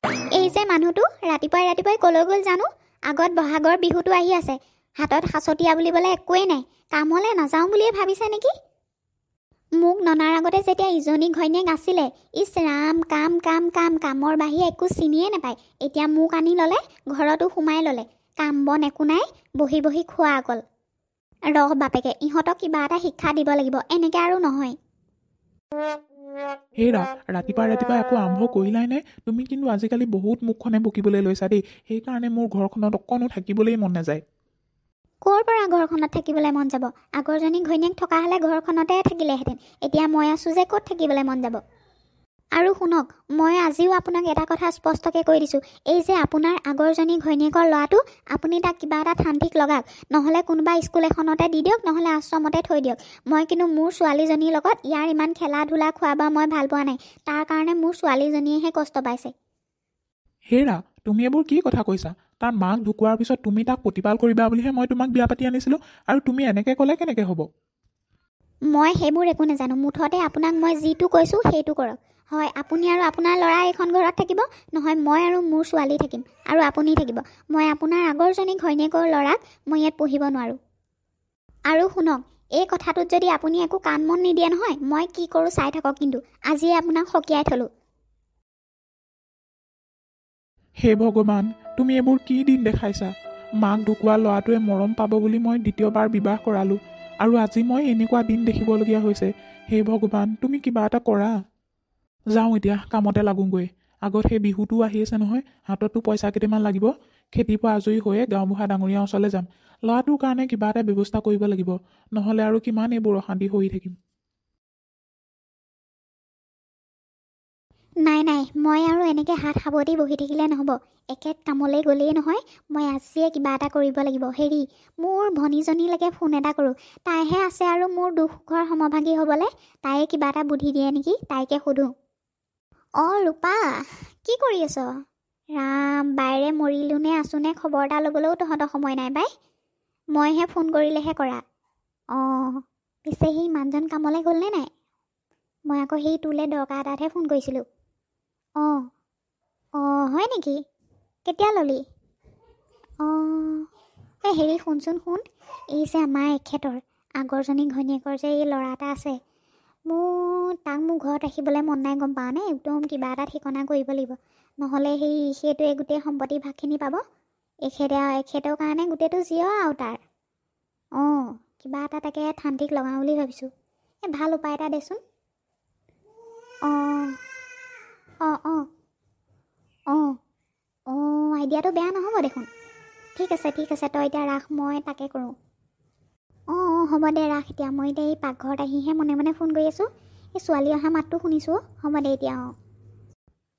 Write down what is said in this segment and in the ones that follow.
এই যে মানুহটো ৰাতিপুৱাই ৰাতিপুৱাই কলৈ গ'ল জানো? আগত বহাগৰ বিহুটো আহি আছে, হাতত সাঁচতীয়া বুলিবলৈ একোৱেই নাই, কামলৈ নাযাওঁ বুলিয়ে ভাবিছে নেকি? মোক ননাৰ আগতে যেতিয়া ইজনী ঘৈণীয়েক আছিলে, ইছ ৰাম, কাম কাম কাম, কামৰ বাহিৰে একো চিনিয়ে নাপায়। এতিয়া মোক আনি ল'লে, ঘৰতো সোমাই ল'লে, কাম বন একো নাই, বহি বহি খোৱা অকল। ৰহ বাপেকে, ইহঁতক কিবা এটা শিক্ষা দিব লাগিব, এনেকৈ আৰু নহয়। হেৰা, ৰাতিপুৱা ৰাতিপুৱা একো আৰম্ভ কৰিলাই নে? তুমি কিন্তু আজিকালি বহুত মুখখনে বকিবলৈ লৈছা দেই। সেইকাৰণে মোৰ ঘৰখনত অকণো থাকিবলৈ মন নাযায়। ক'ৰ পৰা ঘৰখনত থাকিবলৈ মন যাব? আগৰজনী ঘৈণীয়েক থকা হ'লে ঘৰখনতে থাকিলেহেঁতেন। এতিয়া মই আছোঁ যে ক'ত থাকিবলৈ মন যাব? আৰু শুনক, মই আজিও আপোনাক এটা কথা স্পষ্টকৈ কৈ দিছোঁ, এই যে আপোনাৰ আগৰজনী ঘৈণীয়েকৰ ল'ৰাটো, আপুনি তাক কিবা এটা ঠান্তিক লগাওক, নহ'লে কোনোবা স্কুল এখনতে দি দিয়ক, নহ'লে আশ্ৰমতে থৈ দিয়ক। মই কিন্তু মোৰ ছোৱালীজনীৰ লগত ইয়াৰ ইমান খেলা ধূলা খোৱা বোৱা মই ভাল পোৱা নাই। তাৰ কাৰণে মোৰ ছোৱালীজনীয়েহে কষ্ট পাইছে। হেৰা, তুমি এইবোৰ কি কথা কৈছা? তাৰ মাক ঢুকোৱাৰ পিছত তুমি তাক প্ৰতিপাল কৰিবা বুলিহে মই তোমাক বিয়া পাতি আনিছিলোঁ, আৰু তুমি এনেকৈ ক'লে কেনেকৈ হ'ব? মই সেইবোৰ একো নাজানো। মুঠতে আপোনাক মই যিটো কৈছোঁ সেইটো কৰক। হয়, আপুনি আৰু আপোনাৰ ল'ৰা এইখন ঘৰত থাকিব, নহয় মই আৰু মোৰ ছোৱালী থাকিম, আৰু আপুনি থাকিব। মই আপোনাৰ আগৰজনী ঘৈণীয়েকৰ ল'ৰাক মই ইয়াত পঢ়িব নোৱাৰোঁ। আৰু শুনক, এই কথাটোত যদি আপুনি একো কাণ মন নিদিয়ে নহয়, মই কি কৰোঁ চাই থাকক, কিন্তু আজিয়ে আপোনাক সকীয়াই থলোঁ। হে ভগৱান, তুমি এইবোৰ কি দিন দেখাইছা? মাক ঢুকোৱা ল'ৰাটোৱে মৰম পাব বুলি মই দ্বিতীয়বাৰ বিবাহ কৰালোঁ, আৰু আজি মই এনেকুৱা দিন দেখিবলগীয়া হৈছে। হে ভগৱান, তুমি কিবা এটা কৰা। যাওঁ এতিয়া, কামতে লাগোগৈ। আগত সেই বিহুটো আহি আছে নহয়, হাততো পইচা কেইটামান লাগিব। খেতিৰ পৰা আজৰি হৈয়ে গাঁওবুঢ়া ডাঙৰীয়া ওচৰলৈ যাম। ল'ৰাটোৰ কাৰণে কিবা এটা ব্যৱস্থা কৰিব লাগিব, নহ'লে আৰু কিমান এইবোৰ অশান্তি হৈ থাকিম। নাই নাই, মই আৰু এনেকৈ হাত সাৱটি বহি থাকিলে নহ'ব। একেট কামলৈ গ'লেই নহয়, মই আজিয়ে কিবা এটা কৰিব লাগিব। হেৰি, মোৰ ভনীজনীলৈকে ফোন এটা কৰোঁ, তাইহে আছে আৰু মোৰ দুখ সুখৰ সমভাগী হ'বলৈ। তাইয়ে কিবা এটা বুদ্ধি দিয়ে নেকি, তাইকে সোধোঁ। অঁ ৰূপা, কি কৰি আছ? ৰাম, বাইৰে মৰিলোনে আছোনে খবৰ এটা ল'বলৈও তহঁতৰ সময় নাই বাই। মইহে ফোন কৰিলেহে কৰা। অঁ, পিছে সেই মানুহজন কামলৈ গ'লনে নাই? মই আকৌ সেই তোলৈ দৰকাৰ এটাতহে ফোন কৰিছিলোঁ। অঁ অঁ, হয় নেকি? কেতিয়া ল'লি? অঁ, এই হেৰি শুনচোন শুন, এই যে আমাৰ এখেতৰ আগৰজনী ঘৈণীয়েকৰ যে এই ল'ৰা এটা আছে, তাক মোৰ ঘৰত ৰাখিবলৈ মন নাই, গম পাৱনে? একদম কিবা এটা ঠিকনা কৰিব লাগিব, নহ'লে সেইটোৱে গোটেই সম্পত্তি ভাগখিনি পাব। এখেতৰ কাৰণে গোটেইটো জিয় আৰু তাৰ। অঁ, কিবা এটা তাকে ঠান্তিক লগাওঁ বুলি ভাবিছোঁ। এই ভাল উপায় এটা দেচোন। অঁ অঁ অঁ অঁ অঁ, আইডিয়াটো বেয়া নহ'ব দেখোন। ঠিক আছে তই এতিয়া ৰাখ, মই তাকে কৰোঁ। অঁ হ'ব দে, ৰাখ এতিয়া। মই এতিয়া এই পাকঘৰত আহিহে মনে মনে ফোন কৰি আছোঁ। এই ছোৱালী অহা মাতটো শুনিছোঁ। হ'ব দে এতিয়া।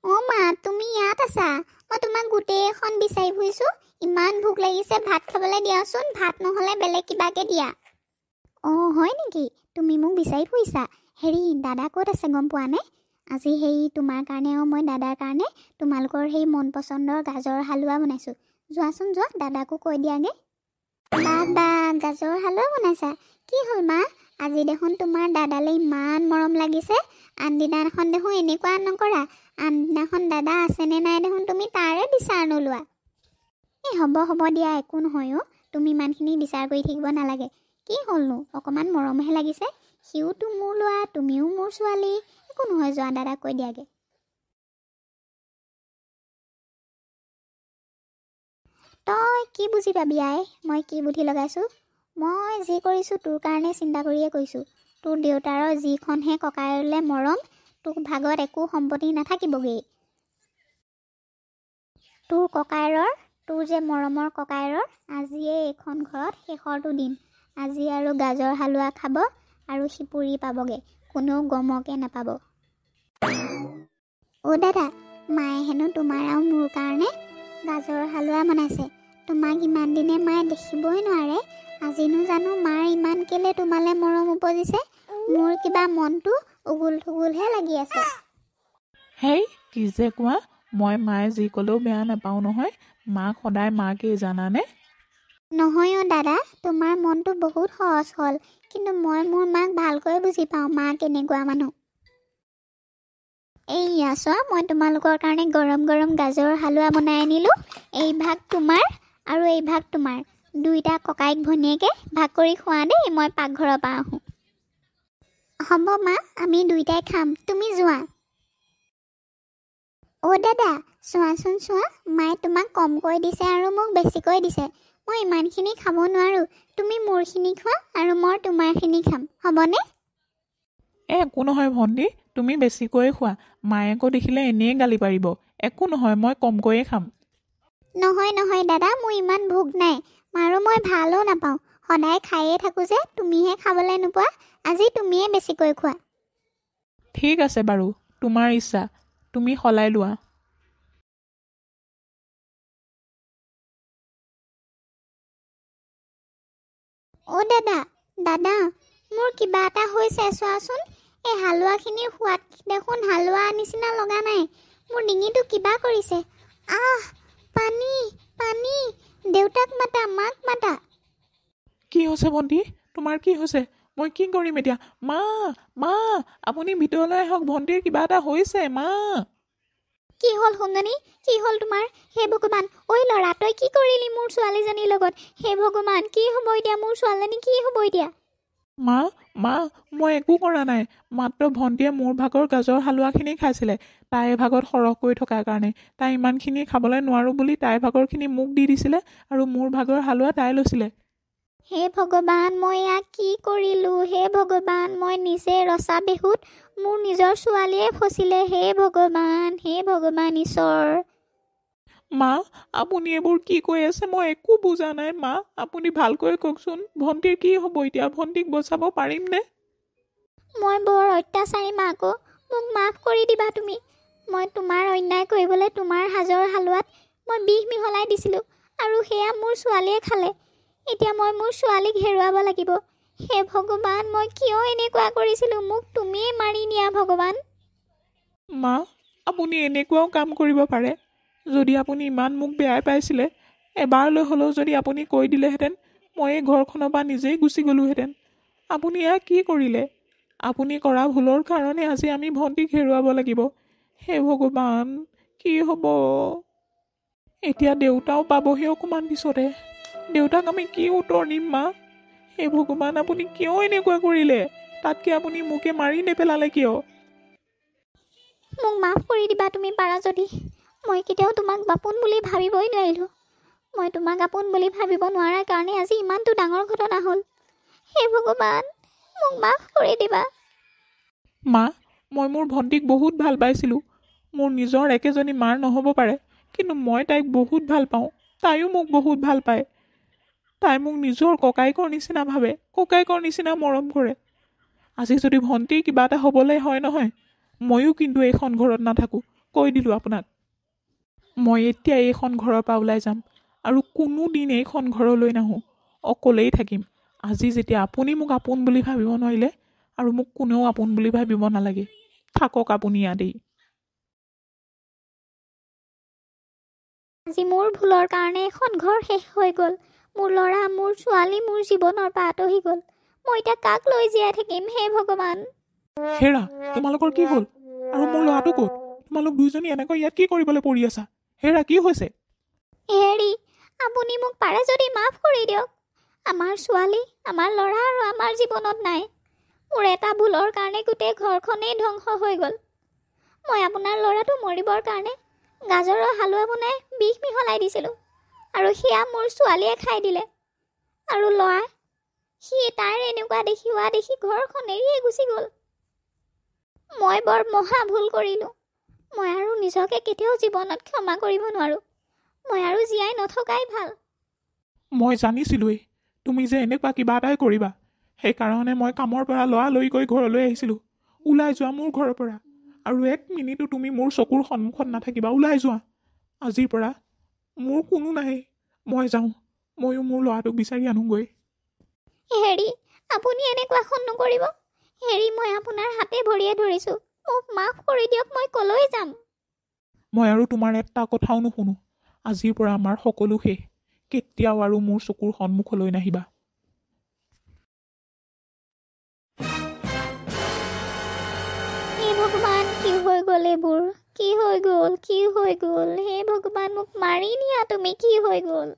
অঁ মা, তুমি ইয়াত আছা? মই তোমাক গোটেইখন বিচাৰি ফুৰিছোঁ। ইমান ভোক লাগিছে, ভাত খাবলৈ দিয়াচোন। ভাত নহ'লে বেলেগ কিবাকে দিয়া। অঁ হয় নেকি? তুমি মোক বিচাৰি ফুৰিছা? হেৰি, দাদা ক'ত আছে গম পোৱা নে? আজি তোমাৰ কাৰণে আৰু মই দাদাৰ কাৰণে তোমালোকৰ সেই মন পচন্দৰ গাজৰ হালোৱা বনাইছোঁ। যোৱাচোন যোৱা, দাদাকো কৈ দিয়াগে। বা, গাজৰ হালোৱা বনাইছা? কি হ'ল মা, আজি দেখোন তোমাৰ দাদালৈ ইমান মৰম লাগিছে। আনদিনাখন দেখোন এনেকুৱা নকৰা। আনদিনাখন দাদা আছেনে নাই দেখোন তুমি তাৰে বিচাৰ নোলোৱা। এই হ'ব দিয়া, একো নহয় অ'। তুমি ইমানখিনি বিচাৰ কৰি থাকিব নালাগে। কি হ'লনো, অকণমান মৰমহে লাগিছে। সিওতো মোৰ ল'ৰা, তুমিও মোৰ ছোৱালী। একো নহয়, যোৱা দাদাক কৈ দিয়াগে। তই কি বুজি পাবি আই, মই কি বুদ্ধি লগাইছোঁ? মই যি কৰিছোঁ তোৰ কাৰণে চিন্তা কৰিয়ে কৰিছোঁ। তোৰ দেউতাৰৰ যিখনহে ককায়ৰলৈ মৰম, তোৰ ভাগত একো সম্পত্তি নাথাকিবগৈ। তোৰ যে মৰমৰ ককায়ৰৰ আজিয়ে এইখন ঘৰত শেষৰটো দিন। আজি আৰু গাজৰ হালোৱা খাব আৰু সিপুৰি পাবগৈ, কোনেও গমকে নাপাব। অ' দাদা, মায়ে হেনো তোমাৰ আৰু মোৰ কাৰণে গাজৰ হালোৱা বনাইছে। তোমাক ইমান দিনে মায়ে দেখিবই নোৱাৰে। আজিনো জানো মাৰ ইমান কেলে তোমালৈ মৰম উপজিছে। মোৰ কিবা মনটো উগুল থুগুলহে লাগি আছে। হেই, কি যে কোৱা? মই মায়ে যি ক'লেও বেয়া নাপাওঁ নহয়। মাক সদায় মাকেই, জানানে? নহয় অ' দাদা, তোমাৰ মনটো বহুত সহজ হ'ল, কিন্তু মই মোৰ মাক ভালকৈ বুজি পাওঁ, মা কেনেকুৱা মানুহ। এইয়া চোৱা মই তোমালোকৰ কাৰণে গৰম গৰম গাজৰ হালোৱা বনাই আনিলোঁ। এই ভাগ তোমাৰ আৰু এই ভাগ তোমাৰ, দুইটা ককাইক ভনীয়েকে ভাগ কৰি খোৱা দেই, মই পাকঘৰৰ পৰা আহোঁ। হ'ব মা, আমি দুইটাই খাম, তুমি যোৱা। অ' দাদা চোৱাচোন চোৱা, মায়ে তোমাক কমকৈ দিছে আৰু মোক বেছিকৈ দিছে। মই ইমানখিনি খাব নোৱাৰোঁ, তুমি মোৰখিনি খোৱা আৰু মই তোমাৰখিনি খাম, হ'বনে? একো নহয় ভণ্টি, তুমি বেছিকৈ খোৱা। মায়ে আকৌ দেখিলে এনেই গালি পাৰিব। একো নহয়, মই কমকৈয়ে খাম। নহয় নহয় দাদা, মোৰ ইমান ভোক নাই আৰু মই ভালো নাপাওঁ। সদায় খায়ে থাকোঁ যে, তুমিহে খাবলৈ নোপোৱা। আজি তুমিয়ে বেছিকৈ খোৱা। ঠিক আছে বাৰু, তোমাৰ ইচ্ছা, তুমি সলাই লোৱা। অ' দাদা দাদা, মোৰ কিবা এটা হৈছে চোৱাচোন। এই হালোৱাখিনিৰ সোৱাদ দেখোন হালোৱা নিচিনা লগা নাই। মোৰ ডিঙিটো কিবা কৰিছে। আহ, পানী পানী, দেউতাক মাতা, মাক মাতা। কি হৈছে ভণ্টি, তোমাৰ কি হৈছে? মই কি কৰিম এতিয়া? মা মা, আপুনি ভিতৰলৈ আহক, ভণ্টিৰ কিবা এটা হৈছে। মা কি হ'ল সুন্দনী, কি হ'ল তোমাৰ? হে ভগৱান, ঐ ল'ৰা তই কি কৰিলি মোৰ ছোৱালীজনীৰ লগত? হে ভগৱান, কি হ'ব এতিয়া মোৰ ছোৱালীজনী, কি হ'ব এতিয়া? মা মা, মই একো কৰা নাই। মাত্ৰ ভণ্টিয়ে মোৰ ভাগৰ গাজৰ হালোৱাখিনি খাইছিলে। তাইৰ ভাগত সৰহকৈ থকাৰ কাৰণে তাই ইমানখিনি খাবলৈ নোৱাৰোঁ বুলি তাইৰ ভাগৰখিনি মোক দি দিছিলে আৰু মোৰ ভাগৰ হালোৱা তাই লৈছিলে। হে ভগৱান, মই ইয়াক কি কৰিলোঁ? হে ভগৱান, মই নিজে ৰচা বেহুত মোৰ নিজৰ ছোৱালীয়ে ফচিলে। হে ভগৱান ঈশ্বৰ। মা, আপুনি এইবোৰ কি কৈ আছে? মই একো বুজা নাই। মা, আপুনি ভালকৈ কওকচোন, ভণ্টিৰ কি হ'ব এতিয়া? ভণ্টিক বচাব পাৰিমনে? মই বৰ অত্যাচাৰী মাকো, মোক মাফ কৰি দিবা তুমি। মই তোমাৰ অন্যায় কৰিবলৈ তোমাৰ সাজৰ হালোৱাত মই বিষ মিহলাই দিছিলোঁ আৰু সেয়া মোৰ ছোৱালীয়ে খালে। এতিয়া মই মোৰ ছোৱালীক হেৰুৱাব লাগিব। হে ভগৱান, মই কিয় এনেকুৱা কৰিছিলোঁ? মোক তুমিয়ে মাৰি নিয়া ভগৱান। মা, আপুনি এনেকুৱাও কাম কৰিব পাৰে? যদি আপুনি ইমান মোক বেয়াই পাইছিলে, এবাৰলৈ হ'লেও যদি আপুনি কৈ দিলেহেঁতেন, মই এই ঘৰখনৰ পৰা নিজেই গুচি গ'লোহেঁতেন। আপুনি এয়া কি কৰিলে? আপুনি কৰা ভুলৰ কাৰণে আজি আমি ভণ্টিক হেৰুৱাব লাগিব। হে ভগৱান, কি হ'ব এতিয়া? দেউতাও পাবহি অকণমান পিছতে। দেউতাক আমি কি উত্তৰ দিম? মা, হে ভগৱান, আপুনি কিয় এনেকুৱা কৰিলে? তাতকৈ আপুনি মোকে মাৰি নেপেলালে কিয়? মোক মাফ কৰি দিবা তুমি পাৰা যদি। মই কেতিয়াও তোমাক বাপোন বুলি ভাবিবই নোৱাৰিলোঁ। মই তোমাক আপোন বুলি ভাবিব নোৱাৰাৰ কাৰণে আজি ইমানটো ডাঙৰ ঘটনা হ'ল। হে ভগৱান, মোক মাফ কৰি দিবা। মা, মই মোৰ ভণ্টিক বহুত ভাল পাইছিলোঁ। মোৰ নিজৰ একেজনী মাৰ নহ'ব পাৰে, কিন্তু মই তাইক বহুত ভাল পাওঁ। তাইও মোক বহুত ভাল পায়। তাই মোক নিজৰ ককায়েকৰ নিচিনা ভাবে, ককায়েকৰ নিচিনা মৰম কৰে। আজি যদি ভণ্টিৰ কিবা এটা হ'বলৈ হয় নহয়, ময়ো কিন্তু এইখন ঘৰত নাথাকোঁ, কৈ দিলোঁ আপোনাক। মই এতিয়া এইখন ঘৰৰ পৰা ওলাই যাম আৰু কোনোদিন এইখন ঘৰলৈ নাহোঁ, অকলেই থাকিম। আজি যেতিয়া আপুনি মোক আপোন বুলি ভাবিব নোৱাৰিলে, আৰু মোক কোনেও আপোন বুলি ভাবিব নালাগে। থাকক আপুনি ইয়াতেই। আজি মোৰ ভুলৰ কাৰণে এখন ঘৰ শেষ হৈ গ'ল। মোৰ ল'ৰা, মোৰ ছোৱালী মোৰ জীৱনৰ পৰা আঁতৰি গ'ল। মই এতিয়া কাক লৈ জীয়াই থাকিম? হে ভগৱান। হেৰা, তোমালোকৰ কি হ'ল? আৰু মোৰ ল'ৰাটো ক'ত? তোমালোক দুইজনী এনেকৈ ইয়াত কি কৰিবলৈ পৰি আছা? হেৰা, কি হৈছে? হেৰি, আপুনি মোক পাৰে যদি মাফ কৰি দিয়ক। আমাৰ ছোৱালী, আমাৰ ল'ৰা আৰু আমাৰ জীৱনত নাই। মোৰ এটা ভুলৰ কাৰণে গোটেই ঘৰখনেই ধ্বংস হৈ গ'ল। মই আপোনাৰ ল'ৰাটো মৰিবৰ কাৰণে গাজৰৰ হালোৱা বনাই বিষ মিহলাই দিছিলোঁ আৰু সেয়া মোৰ ছোৱালীয়ে খাই দিলে। আৰু ল'ৰা, সি তাৰ এনেকুৱা হোৱা দেখি ঘৰখন এৰিয়ে গুচি গ'ল। মই বৰ মহা ভুল কৰিলোঁ। মই আৰু নিজকে কেতিয়াও জীৱনত ক্ষমা কৰিব নোৱাৰোঁ। মই আৰু জীয়াই নথকাই ভাল। মই জানিছিলোঁৱেই তুমি যে এনেকুৱা কিবা এটাই কৰিবা। সেইকাৰণে মই কামৰ পৰা ল'ৰা লৈ গৈ ঘৰলৈ আহিছিলোঁ। ওলাই যোৱা মোৰ ঘৰৰ পৰা, আৰু 1 মিনিটো তুমি মোৰ চকুৰ সন্মুখত নাথাকিবা। ওলাই যোৱা। আজিৰ পৰা মোৰ কোনো নাই। মই যাওঁ, ময়ো মোৰ ল'ৰাটোক বিচাৰি আনোগৈ। হেৰি, আপুনি এনেকুৱাখন নকৰিব। হেৰি, মই আপোনাৰ হাতে ভৰিয়ে ধৰিছোঁ, মোক মাফ কৰি দিয়ক। মই কলৈ যাম? মই আৰু তোমাৰ এটা কথাও নুশুনো। আজিৰ পৰা আমাৰ সকলো শেষ। কেতিয়াও আৰু মোৰ চকুৰ সন্মুখলৈ নাহিবা। হে ভগৱান, কি হৈ গ'ল গ'ল এইবোৰ? কি হৈ গ'ল? কি হৈ গ'ল? হে ভগৱান, মোক মাৰি নিয়া তুমি, কি হৈ গ'ল?